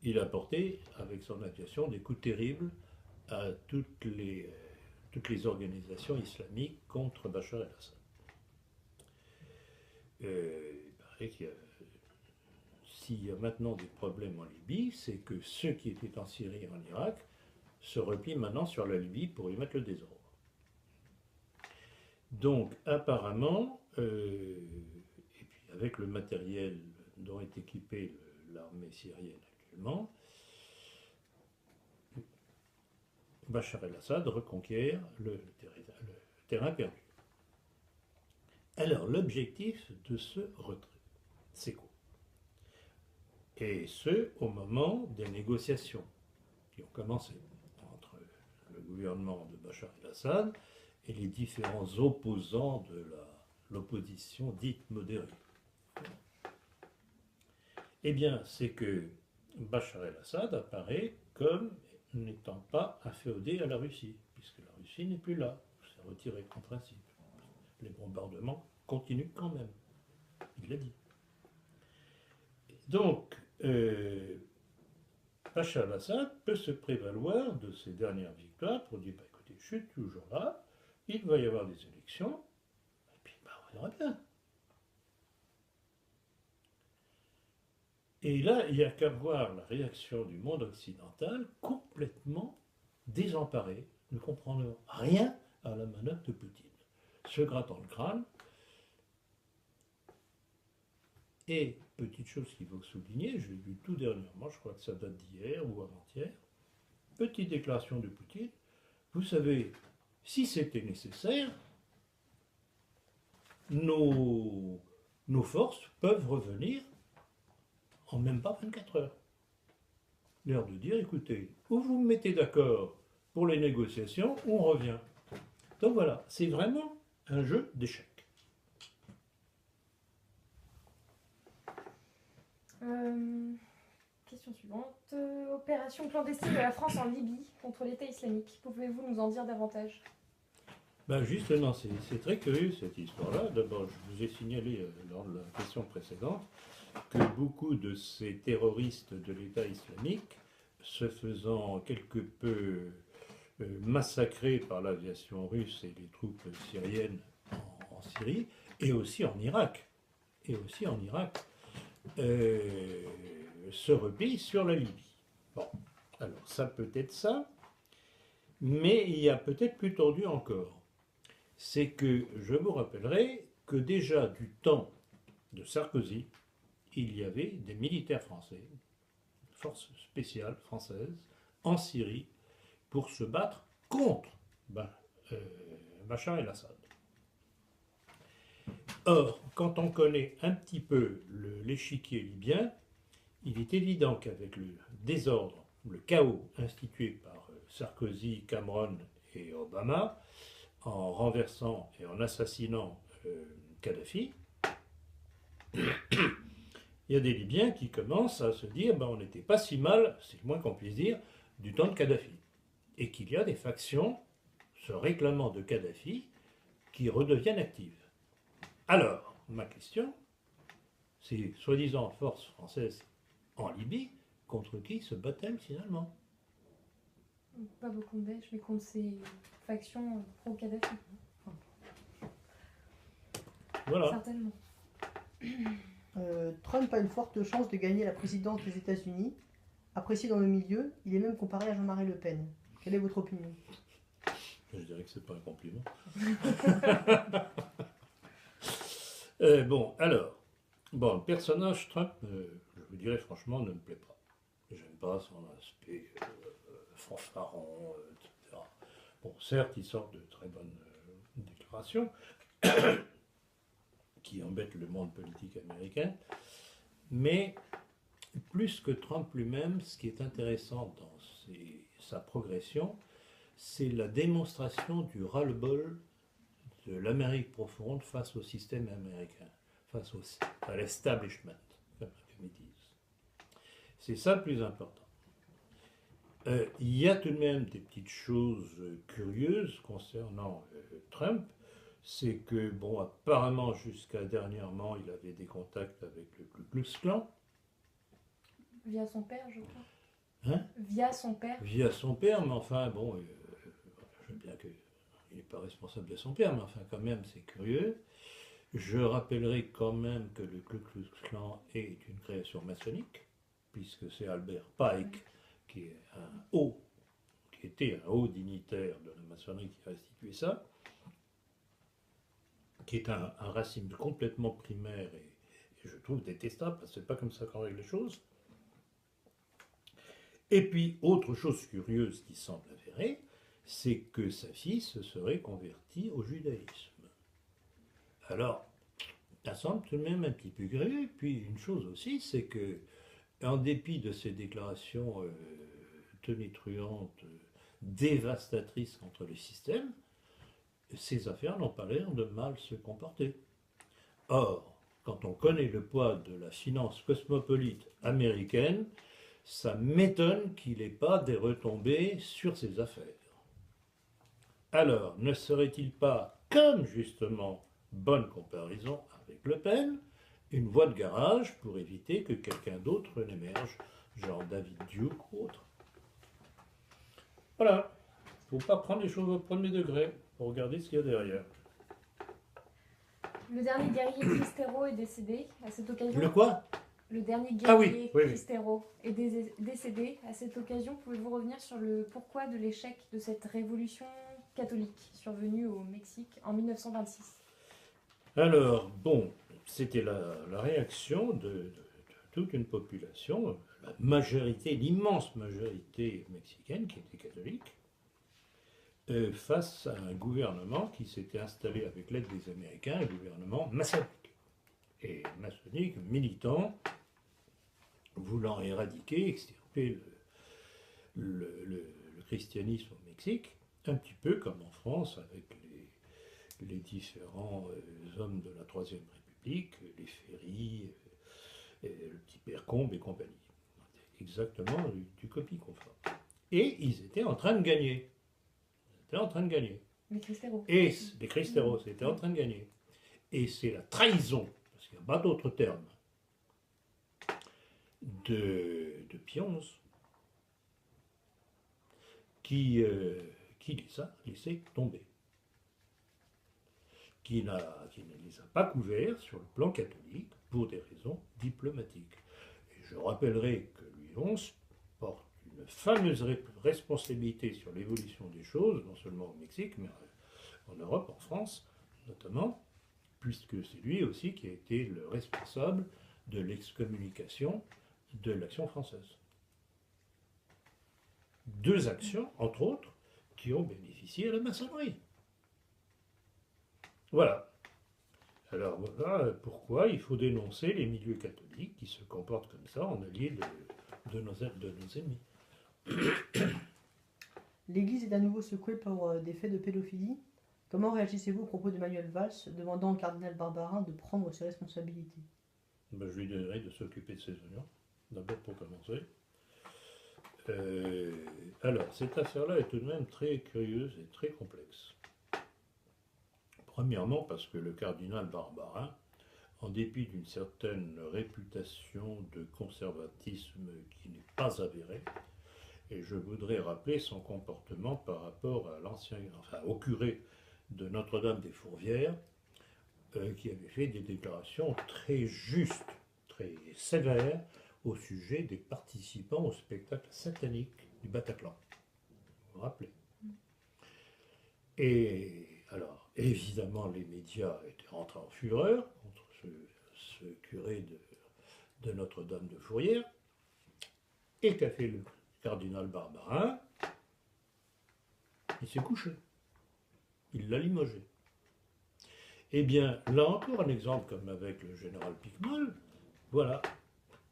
il a porté, avec son aviation, des coups terribles à toutes les organisations islamiques contre Bachar el-Assad. Il paraît s'il y a maintenant des problèmes en Libye, c'est que ceux qui étaient en Syrie et en Irak se replient maintenant sur la Libye pour y mettre le désordre. Donc, apparemment, et puis avec le matériel dont est équipée l'armée syrienne actuellement, Bachar el-Assad reconquiert le terrain perdu. Alors, l'objectif de ce retrait, c'est quoi? Et ce, au moment des négociations qui ont commencé entre le gouvernement de Bachar el-Assad et les différents opposants de l'opposition dite modérée. Eh bien, c'est que Bachar el-Assad apparaît comme n'étant pas inféodé à la Russie, puisque la Russie n'est plus là, c'est retiré en principe. Les bombardements continuent quand même. Il l'a dit. Donc, Bachar al-Assad peut se prévaloir de ses dernières victoires pour dire, bah, écoutez, je suis toujours là, il va y avoir des élections, et puis bah, on verra bien. Et là, il n'y a qu'à voir la réaction du monde occidental, complètement désemparé, ne comprenant rien à la manœuvre de Poutine, se grattant le crâne. Et, petite chose qu'il faut souligner, j'ai lu tout dernièrement, je crois que ça date d'hier ou avant-hier, petite déclaration de Poutine, vous savez, si c'était nécessaire, nos forces peuvent revenir en même pas 24 heures. L'heure de dire, écoutez, ou vous me mettez d'accord pour les négociations, ou on revient. Donc voilà, c'est vraiment un jeu d'échecs. Question suivante. Opération clandestine de la France en Libye contre l'État islamique. Pouvez-vous nous en dire davantage? Ben justement, c'est très curieux cette histoire-là. D'abord, je vous ai signalé lors de la question précédente que beaucoup de ces terroristes de l'État islamique, se faisant quelque peu massacrés par l'aviation russe et les troupes syriennes en Syrie, et aussi en Irak, se replient sur la Libye. Bon, alors ça peut être ça, mais il y a peut-être plus tordu encore. C'est que je vous rappellerai que déjà du temps de Sarkozy, il y avait des militaires français, forces spéciales françaises, en Syrie, pour se battre contre Bachar el-Assad. Or, quand on connaît un petit peu l'échiquier libyen, il est évident qu'avec le désordre, le chaos institué par Sarkozy, Cameron et Obama, en renversant et en assassinant Kadhafi, il y a des Libyens qui commencent à se dire on n'était pas si mal, c'est le moins qu'on puisse dire, du temps de Kadhafi. Et qu'il y a des factions se réclamant de Kadhafi qui redeviennent actives. Alors, ma question, c'est soi-disant forces françaises en Libye, contre qui se battent-elles finalement? Pas beaucoup de Daesh, mais contre ces factions pro-Kadhafi. Voilà. Certainement. Trump a une forte chance de gagner la présidence des États-Unis. Apprécié dans le milieu, il est même comparé à Jean-Marie Le Pen. Quelle est votre opinion? Je dirais que c'est pas un compliment. Le personnage Trump, je vous dirais franchement, ne me plaît pas. J'aime pas son aspect fanfaron, etc. Bon, certes, il sort de très bonnes déclarations qui embêtent le monde politique américain, mais plus que Trump lui-même, ce qui est intéressant dans sa progression, c'est la démonstration du ras-le-bol de l'Amérique profonde face au système américain, face à l'establishment, comme ils disent. C'est ça le plus important. Il y a tout de même des petites choses curieuses concernant Trump. C'est que, bon, apparemment, jusqu'à dernièrement, il avait des contacts avec le Ku Klux Klan. Via son père, je crois. Hein? Via son père. Via son père, mais enfin, bon, je sais bien qu'il n'est pas responsable de son père, mais enfin, quand même, c'est curieux. Je rappellerai quand même que le Ku Klux Klan est une création maçonnique, puisque c'est Albert Pike, qui était un haut dignitaire de la maçonnerie qui a institué ça, qui est un racisme complètement primaire et je trouve détestable, parce que c'est pas comme ça qu'on règle les choses. Et puis, autre chose curieuse qui semble avérée, c'est que sa fille se serait convertie au judaïsme. Alors, ça semble tout de même un petit peu curieux. Et puis, une chose aussi, c'est que, en dépit de ces déclarations tonitruantes, dévastatrices contre le système, ces affaires n'ont pas l'air de mal se comporter. Or, quand on connaît le poids de la finance cosmopolite américaine, ça m'étonne qu'il n'ait pas des retombées sur ces affaires. Alors, ne serait-il pas, comme justement, bonne comparaison avec Le Pen, une voie de garage pour éviter que quelqu'un d'autre n'émerge, genre David Duke ou autre. Voilà. Il ne faut pas prendre les choses au premier degré. Il faut regarder ce qu'il y a derrière. Le dernier guerrier Cristero est décédé à cette occasion. Le quoi? Le dernier Ah oui, guerrier oui, oui. Cristero est décédé à cette occasion. Pouvez-vous revenir sur le pourquoi de l'échec de cette révolution catholique survenue au Mexique en 1926? Alors, bon, c'était la réaction de toute une population, la majorité, l'immense majorité mexicaine qui était catholique, face à un gouvernement qui s'était installé avec l'aide des Américains, un gouvernement maçonnique. Et maçonnique, militant, voulant éradiquer, extirper le christianisme au Mexique, un petit peu comme en France avec les différents hommes de la Troisième République, les Ferry, le petit Père Combe et compagnie. Exactement du copie-conforme. Et ils étaient en train de gagner. Ils étaient en train de gagner. Les Cristero. Et les Cristeros étaient en train de gagner. Et c'est la trahison, parce qu'il n'y a pas d'autre terme, de Pie XI qui les a laissés tomber. Qui ne les a pas couverts sur le plan catholique pour des raisons diplomatiques. Et je rappellerai que Louis XI porte une fameuse responsabilité sur l'évolution des choses, non seulement au Mexique, mais en Europe, en France notamment, puisque c'est lui aussi qui a été le responsable de l'excommunication de l'Action française. Deux actions, entre autres, qui ont bénéficié à la maçonnerie. Voilà. Alors voilà pourquoi il faut dénoncer les milieux catholiques qui se comportent comme ça en alliés de nos ennemis. L'Église est à nouveau secouée par des faits de pédophilie. Comment réagissez-vous au propos d'Emmanuel Valls demandant au cardinal Barbarin de prendre ses responsabilités? Ben, je lui donnerai de s'occuper de ses oignons, d'abord pour commencer. Alors, cette affaire-là est tout de même très curieuse et très complexe. Premièrement, parce que le cardinal Barbarin, en dépit d'une certaine réputation de conservatisme qui n'est pas avérée, et je voudrais rappeler son comportement par rapport à au curé de Notre-Dame-des-Fourvières, qui avait fait des déclarations très justes, très sévères, au sujet des participants au spectacle satanique du Bataclan. Vous vous rappelez? Et alors, évidemment, les médias étaient rentrés en fureur contre ce curé de Notre-Dame-de-Fourvières. Et qu'a fait le cardinal Barbarin? Il s'est couché. Il l'a limogé. Eh bien, là encore, un exemple comme avec le général Picmol, voilà,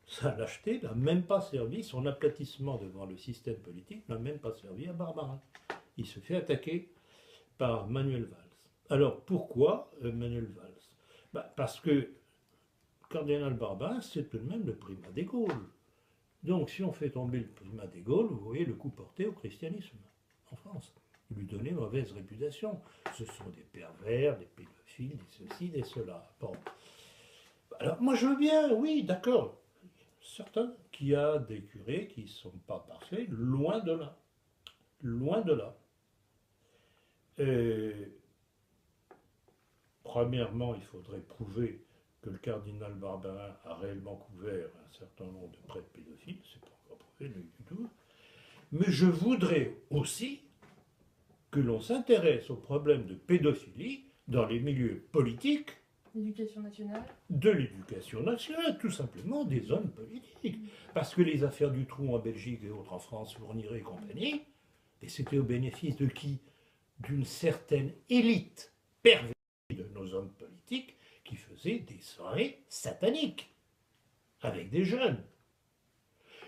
sa lâcheté n'a même pas servi, son aplatissement devant le système politique n'a même pas servi à Barbarin. Il se fait attaquer par Manuel Valls. Alors, pourquoi Manuel Valls? Parce que cardinal Barbarin, c'est tout de même le primat des Gaules. Donc, si on fait tomber le primat des Gaules, vous voyez le coup porté au christianisme en France. Lui donner mauvaise réputation. Ce sont des pervers, des pédophiles, des ceci, des cela. Bon. Alors, moi, je veux bien, oui, d'accord. Certain qu'il y a des curés qui ne sont pas parfaits, loin de là. Loin de là. Premièrement, il faudrait prouver que le cardinal Barbarin a réellement couvert un certain nombre de prêtres pédophiles, c'est pas encore prouvé du tout. Mais je voudrais aussi que l'on s'intéresse au problème de pédophilie dans les milieux politiques, L'éducation nationale. de l'éducation nationale, tout simplement des hommes politiques. Parce que les affaires du trou en Belgique et autres en France, Fourniret et compagnie, et c'était au bénéfice de qui? D'une certaine élite pervertie de nos hommes politiques qui faisaient des soirées sataniques avec des jeunes.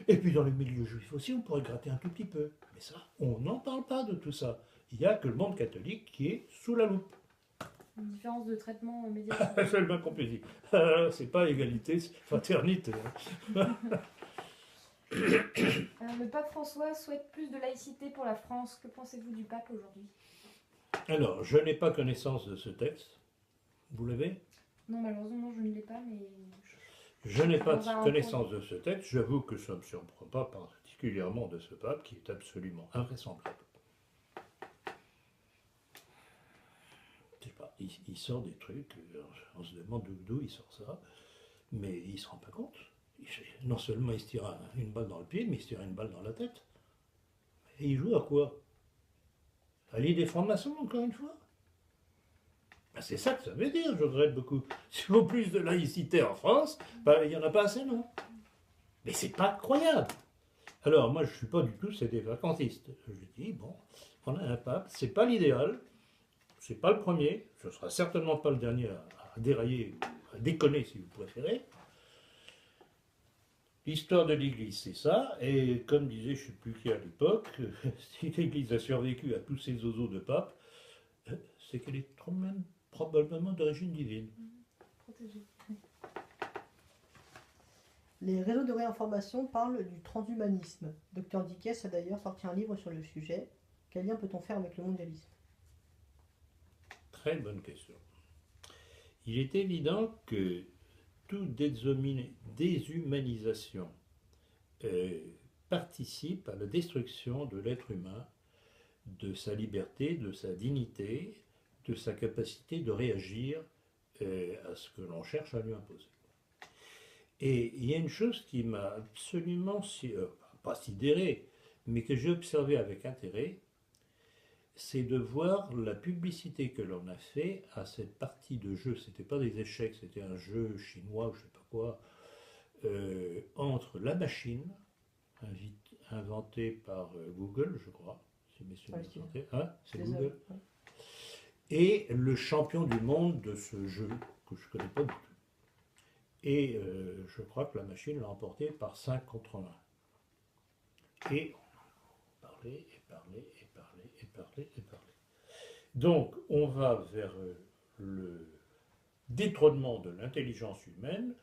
Et puis dans les milieux juifs aussi, on pourrait gratter un tout petit peu. Mais ça, on n'en parle pas de tout ça. Il n'y a que le monde catholique qui est sous la loupe. Une différence de traitement médiatique. C'est le moins qu'on puisse dire. C'est pas égalité, c'est fraternité. Le pape François souhaite plus de laïcité pour la France. Que pensez-vous du pape aujourd'hui? Alors, je n'ai pas connaissance de ce texte. Vous l'avez? Non, malheureusement, non, je ne l'ai pas, mais Je n'ai pas Dans un connaissance de ce texte, j'avoue que ça ne me surprend pas particulièrement de ce pape qui est absolument invraisemblable. Je sais pas, il sort des trucs, on se demande d'où il sort ça, mais il ne se rend pas compte. Non seulement il se tire une balle dans le pied, mais il se tire une balle dans la tête. Et il joue à quoi? À l'idée franc-maçon, encore une fois? Ben, c'est ça que ça veut dire, je regrette beaucoup. S'il faut plus de laïcité en France, ben, il n'y en a pas assez, non? Mais c'est pas croyable. Alors, moi, je ne suis pas du tout sédévacantiste. Je dis, bon, on a un pape, c'est pas l'idéal, c'est pas le premier, ce sera certainement pas le dernier à dérailler, à déconner si vous préférez. L'histoire de l'Église, c'est ça, et comme disait je ne sais plus qui à l'époque, si l'Église a survécu à tous ces oiseaux de pape, c'est qu'elle est même probablement d'origine divine. protégé. Les réseaux de réinformation parlent du transhumanisme. Dr Dickès a d'ailleurs sorti un livre sur le sujet. Quel lien peut-on faire avec le mondialisme? Très bonne question. Il est évident que toute déshumanisation participe à la destruction de l'être humain, de sa liberté, de sa dignité, de sa capacité de réagir à ce que l'on cherche à lui imposer. Et il y a une chose qui m'a absolument, pas sidéré, mais que j'ai observé avec intérêt, c'est de voir la publicité que l'on a fait à cette partie de jeu. C'était pas des échecs, c'était un jeu chinois ou je sais pas quoi, entre la machine, inventée par Google, je crois, si mes souvenirs sont hein, c'est Google, et le champion du monde de ce jeu que je connais pas du tout. Et je crois que la machine l'a emporté par 5 contre 1. Et on parlait, et parlait, et parlait, et parlait, et parlait. Donc, on va vers le détrônement de l'intelligence humaine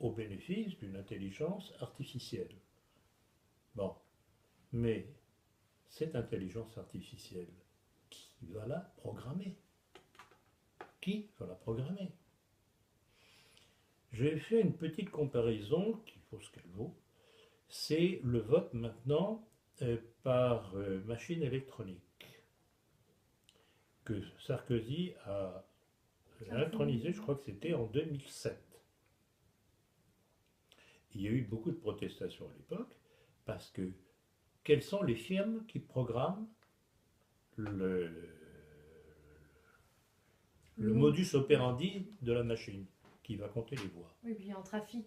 au bénéfice d'une intelligence artificielle. Bon, mais cette intelligence artificielle, qui va la programmer? Qui va la programmer? J'ai fait une petite comparaison qui vaut ce qu'elle vaut. C'est le vote maintenant par machine électronique que Sarkozy a intronisé, je crois que c'était en 2007. Il y a eu beaucoup de protestations à l'époque parce que quelles sont les firmes qui programment le modus operandi de la machine qui va compter les voix? Oui, puis il y a un trafic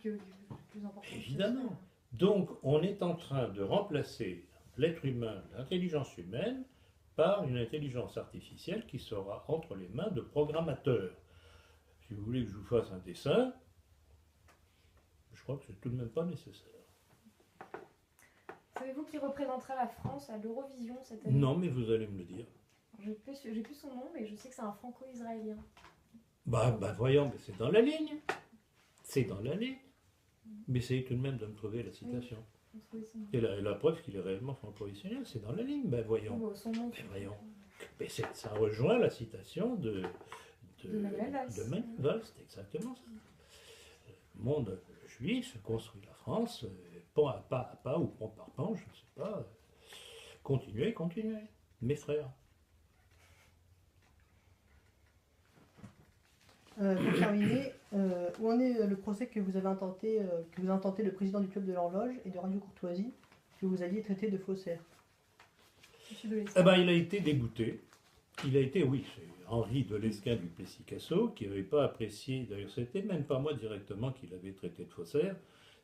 plus important. Évidemment. Donc, on est en train de remplacer l'être humain, l'intelligence humaine, par une intelligence artificielle qui sera entre les mains de programmateurs. Si vous voulez que je vous fasse un dessin, je crois que c'est tout de même pas nécessaire. Savez-vous qui représentera la France à l'Eurovision cette année? Non, mais vous allez me le dire. J'ai plus son nom, mais je sais que c'est un franco-israélien. Bah voyons, mais c'est dans la ligne. C'est dans la ligne. Mais essayez tout de même de me trouver la citation. Oui, et la preuve qu'il est réellement franco-israélien, c'est dans la ligne. Ben voyons. Oh, son nom, voyons. Mais ça rejoint la citation de Manuel Valls. De Manuel Valls, c'est exactement ça. Le monde juif construit la France, pas à pas ou pan par pan, je ne sais pas. Continuez, mes frères. Pour terminer, où en est le procès que vous avez intenté le président du club de l'horloge et de Radio Courtoisie, que vous alliez traiter de faussaire? Eh ben, il a été débouté. Il a été, oui, c'est Henri de Lesquen du Plessis-Cassot qui n'avait pas apprécié, d'ailleurs c'était même pas moi directement qui l'avait traité de faussaire,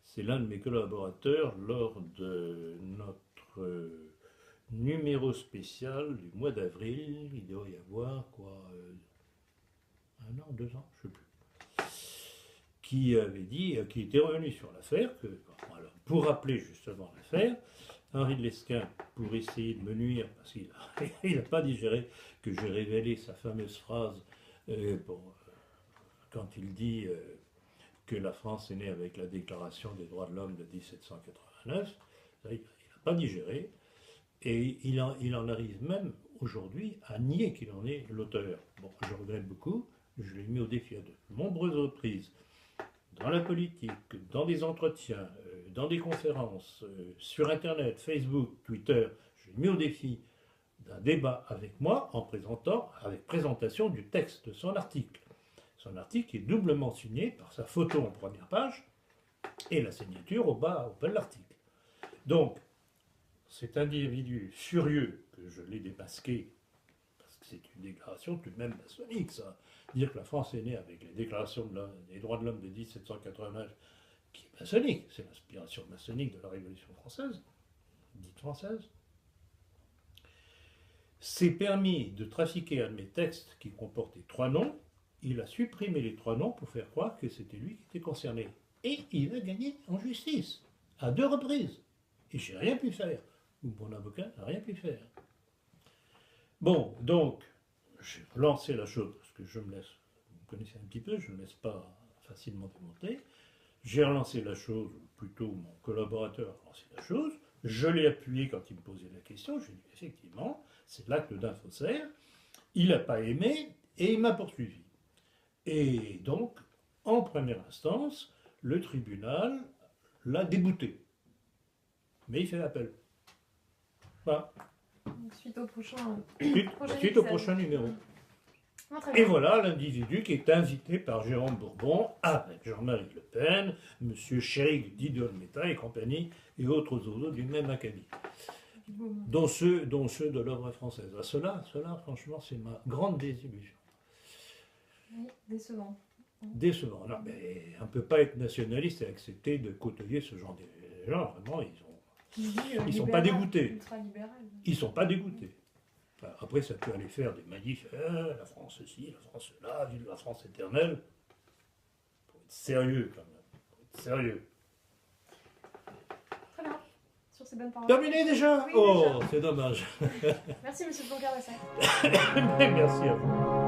c'est l'un de mes collaborateurs lors de notre numéro spécial du mois d'avril, il doit y avoir quoi, 1 an, 2 ans, je ne sais plus, qui avait dit, qui était revenu sur l'affaire, alors, pour rappeler justement l'affaire, Henri de Lesquen, pour essayer de me nuire, parce qu'il n'a pas digéré que j'ai révélé sa fameuse phrase quand il dit que la France est née avec la Déclaration des droits de l'homme de 1789, il n'a pas digéré, et il en arrive même aujourd'hui à nier qu'il en est l'auteur. Bon, je regrette beaucoup, je l'ai mis au défi à de nombreuses reprises, dans la politique, dans des entretiens, dans des conférences, sur Internet, Facebook, Twitter, je l'ai mis au défi d'un débat avec moi en présentant, avec présentation du texte de son article. Son article est doublement signé par sa photo en première page et la signature au bas de l'article. Donc, cet individu furieux que je l'ai démasqué, parce que c'est une déclaration tout de même maçonnique, ça. Dire que la France est née avec les déclarations des droits de l'homme de 1789, qui est maçonnique, c'est l'inspiration maçonnique de la Révolution française, dite française, s'est permis de trafiquer un de mes textes qui comportait 3 noms. Il a supprimé les 3 noms pour faire croire que c'était lui qui était concerné. Et il a gagné en justice, à 2 reprises. Et j'ai rien pu faire. Ou mon avocat n'a rien pu faire. Bon, donc, j'ai lancé la chose, parce que je me laisse, vous me connaissez un petit peu, je ne me laisse pas facilement démonter. J'ai relancé la chose, ou plutôt mon collaborateur a lancé la chose. Je l'ai appuyé quand il me posait la question. J'ai dit, effectivement, c'est l'acte d'un faussaire. Il n'a pas aimé et il m'a poursuivi. Et donc, en première instance, le tribunal l'a débouté. Mais il fait appel. Voilà. Suite au prochain, Suite au prochain numéro. Non, très Et bien. voilà l'individu qui est invité par Jérôme Bourbon avec Jean-Marie Le Pen, M. Chérig d'Idolmeta et compagnie, et autres oiseaux du même acabit. Dont ceux de l'œuvre française. Ah, cela, franchement, c'est ma grande désillusion. Oui, décevant. Décevant. Non, mais on ne peut pas être nationaliste et accepter de côtoyer ce genre de gens. Vraiment, ils sont pas dégoûtés. Ultra-libéral. Ils ne sont pas dégoûtés. Enfin, après, ça peut aller faire des manifs. La France ci, la France là, vive la France éternelle. Faut être sérieux, quand même. Faut être sérieux. Très bien. Sur ces bonnes paroles. Terminé déjà? Oui, Oh, déjà. c'est dommage. Merci, monsieur Blanquer-Lassac. Merci à vous.